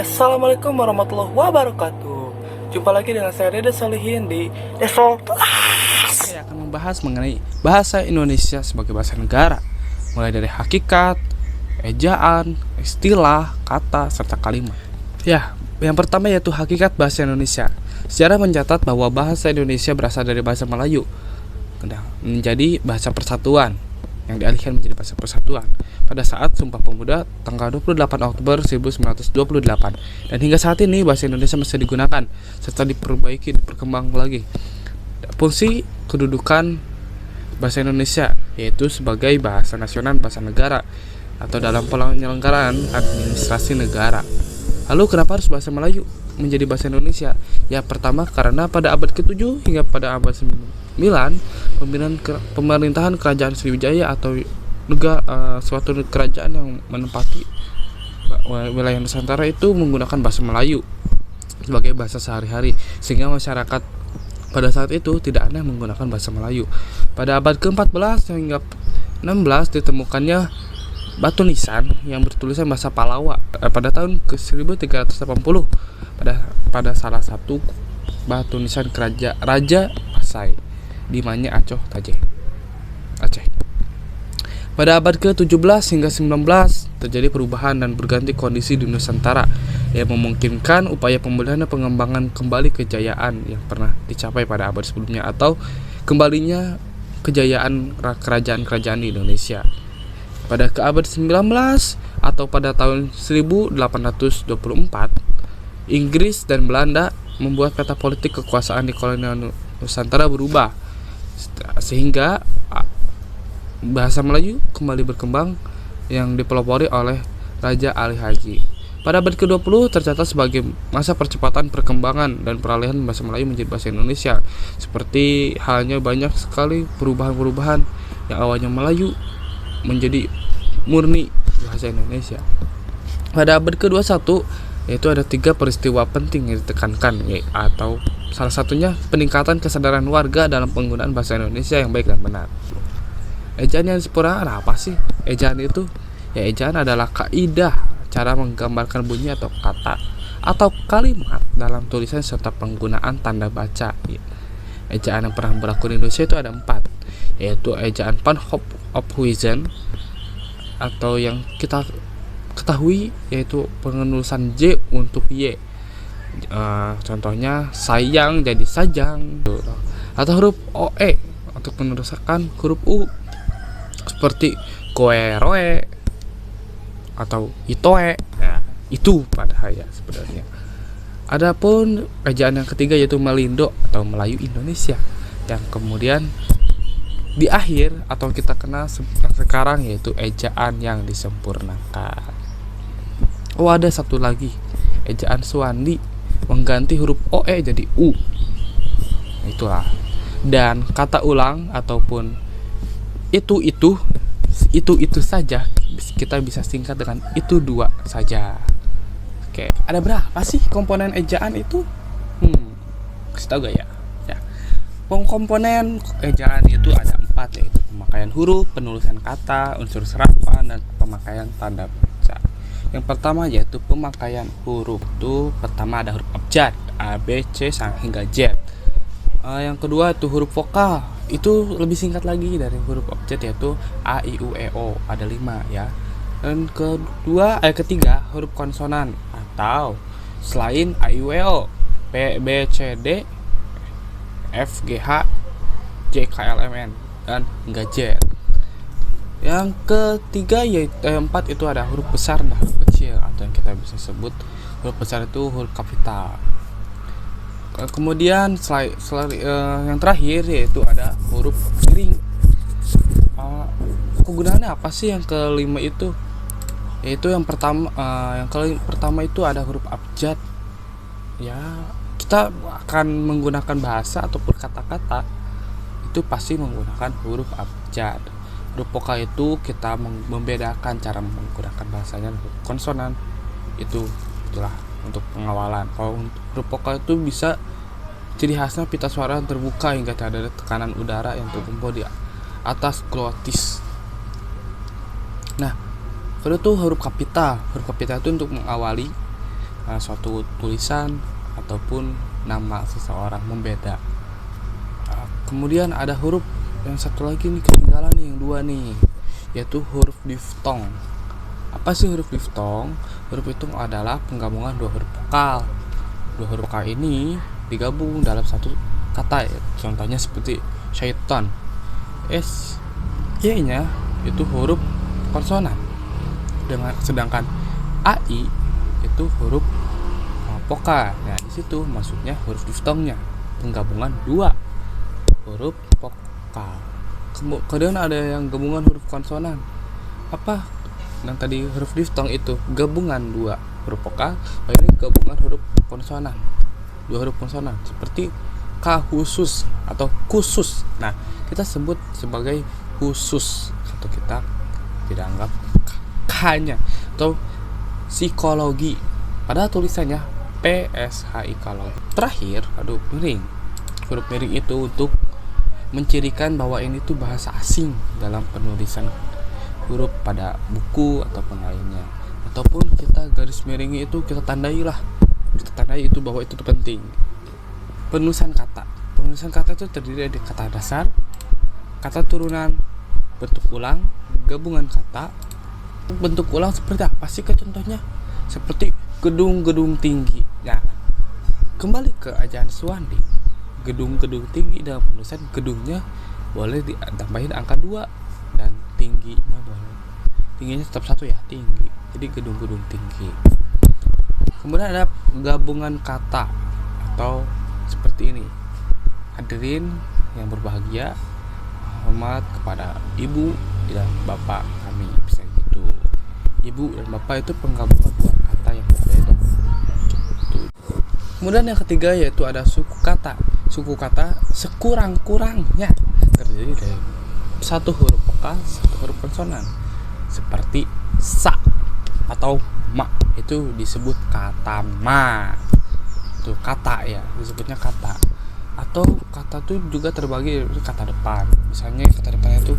Assalamualaikum warahmatullahi wabarakatuh. Jumpa lagi dengan saya Dede Solihin di Deso. Saya akan membahas mengenai bahasa Indonesia sebagai bahasa negara, mulai dari hakikat, ejaan, istilah, kata, serta kalimat. Ya, yang pertama yaitu hakikat bahasa Indonesia. Sejarah mencatat bahwa bahasa Indonesia berasal dari bahasa Melayu, menjadi bahasa persatuan, yang dialihkan menjadi bahasa persatuan pada saat Sumpah Pemuda tanggal 28 Oktober 1928, dan hingga saat ini bahasa Indonesia masih digunakan serta diperbaiki, diperkembang lagi. Fungsi kedudukan bahasa Indonesia yaitu sebagai bahasa nasional, bahasa negara, atau dalam penyelenggaraan administrasi negara. Lalu kenapa harus bahasa Melayu menjadi bahasa Indonesia? Ya, pertama karena pada abad ke-7 hingga pada abad 9 pemerintahan kerajaan Sriwijaya atau suatu kerajaan yang menempati wilayah Nusantara itu menggunakan bahasa Melayu sebagai bahasa sehari-hari, sehingga masyarakat pada saat itu tidak aneh menggunakan bahasa Melayu. Pada abad ke-14 hingga 16 ditemukannya batu nisan yang bertulisan bahasa Palawa pada tahun ke-1380 pada salah satu batu nisan Raja Pasai di Manye Aceh. Pada abad ke-17 hingga 19 terjadi perubahan dan berganti kondisi di Nusantara yang memungkinkan upaya pemulihan dan pengembangan kembali kejayaan yang pernah dicapai pada abad sebelumnya atau kembalinya kejayaan kerajaan-kerajaan di Indonesia. Pada abad 19 atau pada tahun 1824, Inggris dan Belanda membuat peta politik kekuasaan di kolonial Nusantara berubah, sehingga bahasa Melayu kembali berkembang yang dipelopori oleh Raja Ali Haji. Pada abad ke-20 tercatat sebagai masa percepatan perkembangan dan peralihan bahasa Melayu menjadi bahasa Indonesia. Seperti halnya banyak sekali perubahan-perubahan yang awalnya Melayu menjadi murni bahasa Indonesia. Pada abad ke-21 yaitu ada 3 peristiwa penting yang ditekankan, atau salah satunya peningkatan kesadaran warga dalam penggunaan bahasa Indonesia yang baik dan benar. Ejaan yang disempurnakan apa sih? Ejaan itu ya, ejaan adalah kaidah cara menggambarkan bunyi atau kata atau kalimat dalam tulisan serta penggunaan tanda baca. Ejaan yang pernah berlaku di Indonesia itu ada 4, yaitu ejaan Van Ophuizen atau yang kita ketahui yaitu penulisan J untuk Y. Contohnya sayang jadi sajang, atau huruf OE untuk menuliskan huruf U seperti koeroe atau itoe. Nah, itu padahal ya sebenarnya. Adapun ejaan yang ketiga yaitu Melindo atau Melayu Indonesia, yang kemudian di akhir atau kita kenal sekarang yaitu ejaan yang disempurnakan. Oh, ada satu lagi, ejaan Suwandi mengganti huruf OE jadi U. Itulah. Dan kata ulang ataupun itu saja kita bisa singkat dengan itu dua saja. Oke, ada berapa sih komponen ejaan itu? Kasih tahu gak ya? Ya. Komponen ejaan itu ada 4, yaitu pemakaian huruf, penulisan kata, unsur serapan, dan pemakaian tanda baca. Yang pertama yaitu pemakaian huruf. Itu pertama ada huruf abjad A, B, C hingga Z. Yang kedua itu huruf vokal, itu lebih singkat lagi dari huruf abjad yaitu A, I, U, E, O, ada 5 ya. Dan ketiga huruf konsonan atau selain A, I, U, E, O, P, B, C, D, F, G, H, J, K, L, M, N, dan hingga Z. Yang ketiga yaitu 4 itu ada huruf besar dan huruf kecil, atau yang kita bisa sebut huruf besar itu huruf kapital. Kemudian yang terakhir yaitu ada huruf miring. Kegunaannya apa sih yang kelima itu? Yaitu yang pertama itu ada huruf abjad. Ya, kita akan menggunakan bahasa ataupun kata-kata itu pasti menggunakan huruf abjad. Huruf vokal itu kita membedakan cara menggunakan bahasanya. Konsonan itulah untuk pengawalan. Kalau huruf vokal itu bisa ciri khasnya pita suara yang terbuka hingga tidak ada tekanan udara yang terkumpul di atas glotis. Nah, kedua itu huruf kapital. Huruf kapital itu untuk mengawali suatu tulisan ataupun nama seseorang membeda. Kemudian ada huruf yang satu lagi nih ketinggalan nih, yang dua nih, yaitu huruf diftong. Apa sih huruf diftong? Huruf diftong adalah penggabungan dua huruf vokal. Dua huruf vokal ini digabung dalam satu kata, contohnya seperti syaitan. Y-nya itu huruf konsonan, sedangkan AI itu huruf vokal. Nah, di situ maksudnya huruf diftongnya, penggabungan dua huruf vokal. Kemudian ada yang gabungan huruf konsonan. Apa? Yang tadi huruf diftong itu gabungan dua huruf vokal, ini gabungan huruf konsonan, dua huruf konsonan, seperti K khusus atau khusus. Nah, kita sebut sebagai khusus atau kita tidak anggap K-nya, atau psikologi. Padahal tulisannya PSHI kalau. Terakhir, huruf miring. Huruf miring itu untuk mencirikan bahwa ini tuh bahasa asing dalam penulisan huruf pada buku ataupun lainnya. Ataupun kita garis miringnya itu kita tandai itu bahwa itu tuh penting. Penulisan kata itu terdiri dari kata dasar, kata turunan, bentuk ulang, gabungan kata. Bentuk ulang seperti apa sih contohnya? Seperti gedung-gedung tinggi. Nah, kembali ke ajaran Suwandi, gedung-gedung tinggi dalam penulisan gedungnya boleh ditambahin angka 2 dan tingginya tetap 1 ya, tinggi. Jadi gedung-gedung tinggi. Kemudian ada gabungan kata atau seperti ini. Hadirin yang berbahagia, hormat kepada ibu dan bapak kami, bisa gitu. Ibu dan bapak itu penggabungan dua kata yang berbeda. Kemudian yang ketiga yaitu ada suku kata. Suku kata sekurang-kurangnya terdiri dari satu huruf vokal, satu huruf konsonan. Seperti sa atau ma, itu disebut kata ma. Itu kata ya, disebutnya kata. Atau kata itu juga terbagi dari kata depan. Misalnya kata depannya itu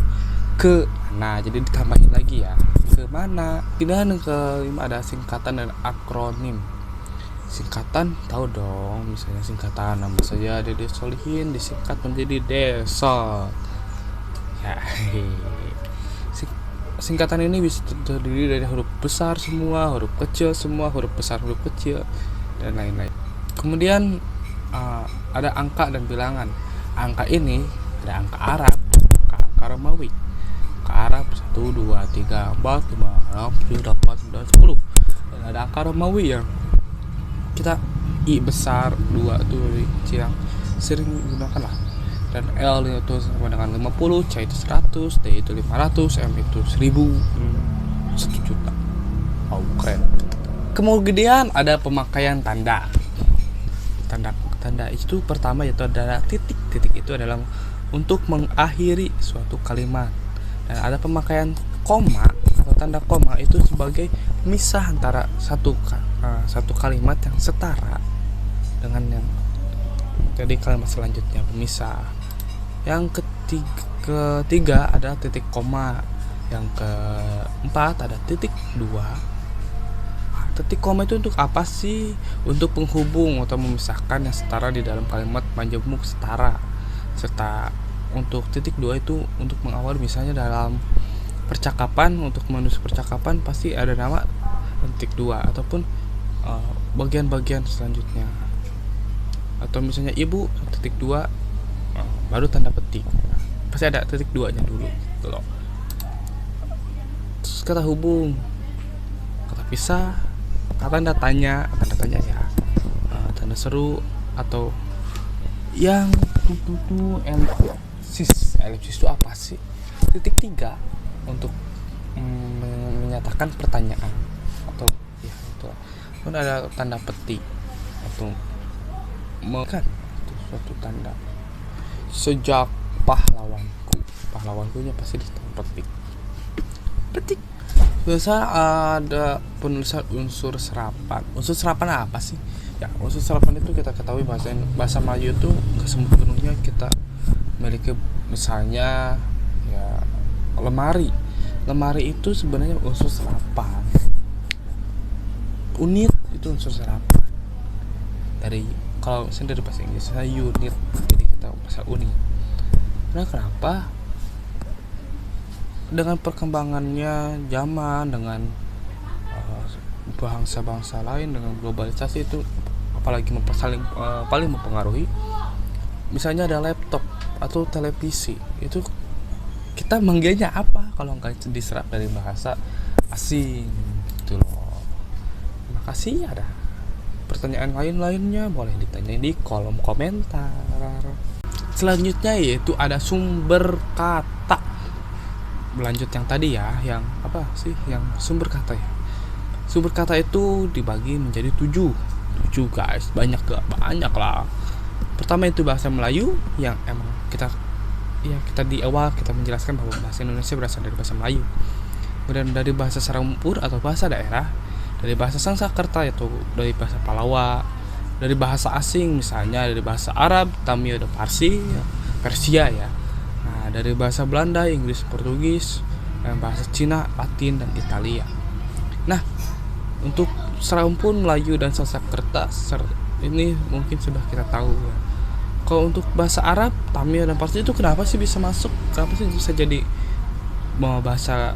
ke mana, jadi ditambahin lagi ya, ke mana. Kemudian yang kelima ada singkatan dan akronim. Singkatan tahu dong, misalnya singkatan nama saya Dede Solihin disingkat menjadi Desa ya. Singkatan ini bisa terdiri dari huruf besar semua, huruf kecil semua, huruf besar, huruf kecil, dan lain-lain. Kemudian ada angka dan bilangan. Angka ini ada angka Arab, angka Romawi. Angka Arab 1, 2, 3, 4, 5, 6, 7, 8, 9, 10. Dan ada angka Romawi yang kita I besar 2 itu yang sering digunakan lah. Dan L itu sama dengan 50, C itu 100, D itu 500, M itu 1000, 1 juta. Oh, keren. Kemudian ada pemakaian tanda. Tanda itu pertama yaitu adalah titik. Titik itu adalah untuk mengakhiri suatu kalimat. Dan ada pemakaian koma atau tanda koma itu sebagai misah antara satu kalimat yang setara dengan yang jadi kalimat selanjutnya, pemisah. Yang ketiga ada titik koma. Yang keempat ada titik 2. Titik koma itu untuk apa sih? Untuk penghubung atau memisahkan yang setara di dalam kalimat majemuk setara. Serta untuk titik 2 itu untuk mengawal, misalnya dalam percakapan, untuk menulis percakapan pasti ada nama titik 2 ataupun bagian-bagian selanjutnya. Atau misalnya ibu titik 2 baru tanda petik. Pasti ada titik 2-nya dulu gitu loh. Terus kata hubung, kata pisah, tanda tanya ya, tanda seru, atau yang elipsis itu apa sih? Titik 3 untuk menyatakan pertanyaan atau ya itu. Kemudian ada tanda petik atau makan itu suatu tanda. Sejak pahlawanku nya pasti di tanda petik. Biasa ada penulisan unsur serapan. Unsur serapan apa sih? Ya, unsur serapan itu kita ketahui bahasa Melayu itu nggak sepenuhnya kita memiliki. Misalnya ya lemari itu sebenarnya unsur serapan. Unit itu unsur serapan. Dari kalau misalnya dari bahasa Inggris unit, jadi kita bahasa unit. Nah, kenapa dengan perkembangannya zaman, dengan bangsa-bangsa lain, dengan globalisasi itu apalagi paling mempengaruhi. Misalnya ada laptop atau televisi, itu kita manggilnya apa kalau nggak diserap dari bahasa asing gitu loh. Terima kasih. Ada pertanyaan lain-lainnya boleh ditanyain di kolom komentar. Selanjutnya yaitu ada sumber kata. Berlanjut yang tadi ya, yang apa sih, yang sumber kata ya. Sumber kata itu dibagi menjadi 7 guys, banyak lah. Pertama itu bahasa Melayu, yang emang kita di awal kita menjelaskan bahwa bahasa Indonesia berasal dari bahasa Melayu. Kemudian dari bahasa Serampur atau bahasa daerah, dari bahasa Sanskerta yaitu dari bahasa Palawa, dari bahasa asing misalnya dari bahasa Arab, Tamil dan Persia ya. Nah, dari bahasa Belanda, Inggris, Portugis, dan bahasa Cina, Latin dan Italia. Nah, untuk Serampur, Melayu dan Sanskerta ini mungkin sudah kita tahu ya. Kalau untuk bahasa Arab, Tamil dan Parsi itu kenapa sih bisa masuk? Kenapa sih bisa jadi bahasa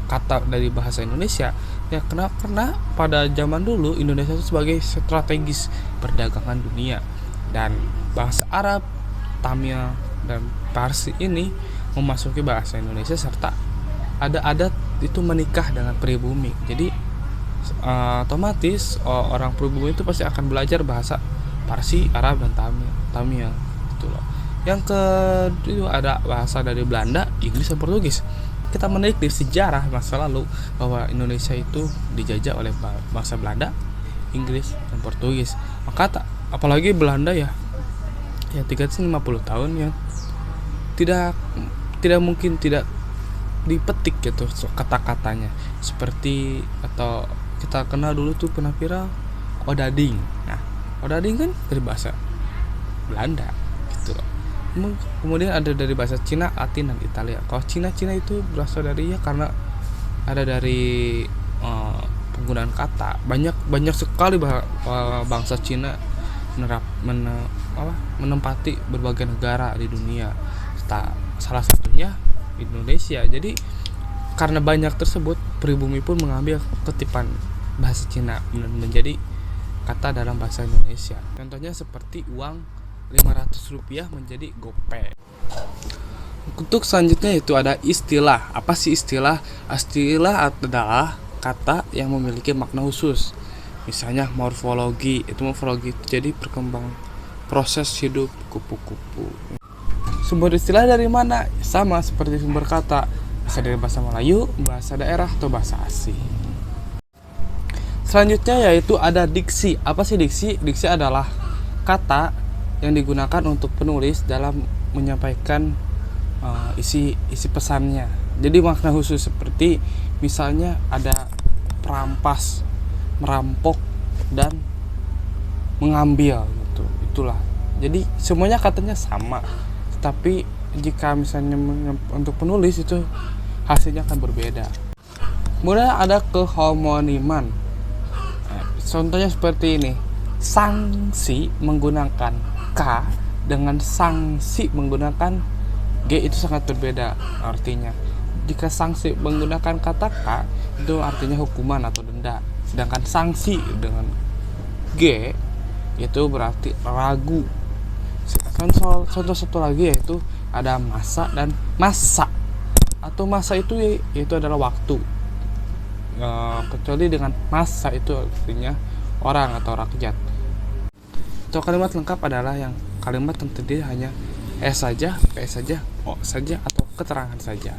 kata dari bahasa Indonesia? Ya karena pada zaman dulu Indonesia itu sebagai strategis perdagangan dunia, dan bahasa Arab, Tamil dan Parsi ini memasuki bahasa Indonesia serta ada adat itu menikah dengan pribumi. Jadi otomatis orang pribumi itu pasti akan belajar bahasa Parsi, Arab dan Tamil gitu loh. Yang kedua ada bahasa dari Belanda, Inggris dan Portugis. Kita menelik di sejarah masa lalu bahwa Indonesia itu dijajah oleh bangsa Belanda, Inggris dan Portugis. Maka apalagi Belanda ya 350 tahun yang tidak mungkin tidak dipetik gitu kata-katanya, seperti atau kita kenal dulu tuh pernah viral odading. Nah, odading kan dari bahasa Belanda gitu loh. Kemudian ada dari bahasa Cina, Latin dan Italia. Kalau Cina itu berasal dari ya karena ada dari penggunaan kata. Banyak sekali bangsa Cina menempati berbagai negara di dunia. Salah satunya Indonesia. Jadi karena banyak tersebut, pribumi pun mengambil kutipan bahasa Cina menjadi kata dalam bahasa Indonesia. Contohnya seperti uang Rp500 menjadi Gopay. Untuk selanjutnya itu ada istilah. Apa sih istilah? Istilah adalah kata yang memiliki makna khusus. Misalnya morfologi. Morfologi itu jadi perkembangan proses hidup kupu-kupu. Sumber istilah dari mana? Sama seperti sumber kata, bisa dari bahasa Melayu, bahasa daerah atau bahasa asing. Selanjutnya yaitu ada diksi. Apa sih diksi? Diksi adalah kata yang digunakan untuk penulis dalam menyampaikan isi pesannya. Jadi makna khusus seperti misalnya ada perampas, merampok dan mengambil gitu. Itulah. Jadi semuanya katanya sama. Tapi jika misalnya untuk penulis itu hasilnya akan berbeda. Kemudian ada kehomoniman. Contohnya seperti ini. Sanksi menggunakan K dengan sanksi menggunakan G itu sangat berbeda artinya. Jika sanksi menggunakan kata K itu artinya hukuman atau denda, sedangkan sanksi dengan G itu berarti ragu. Contoh satu lagi yaitu ada masa dan masa. Atau masa itu adalah waktu. Kecuali dengan masa itu artinya orang atau rakyat. Atau kalimat lengkap adalah yang kalimat yang terdiri hanya S saja, P saja, O saja atau keterangan saja.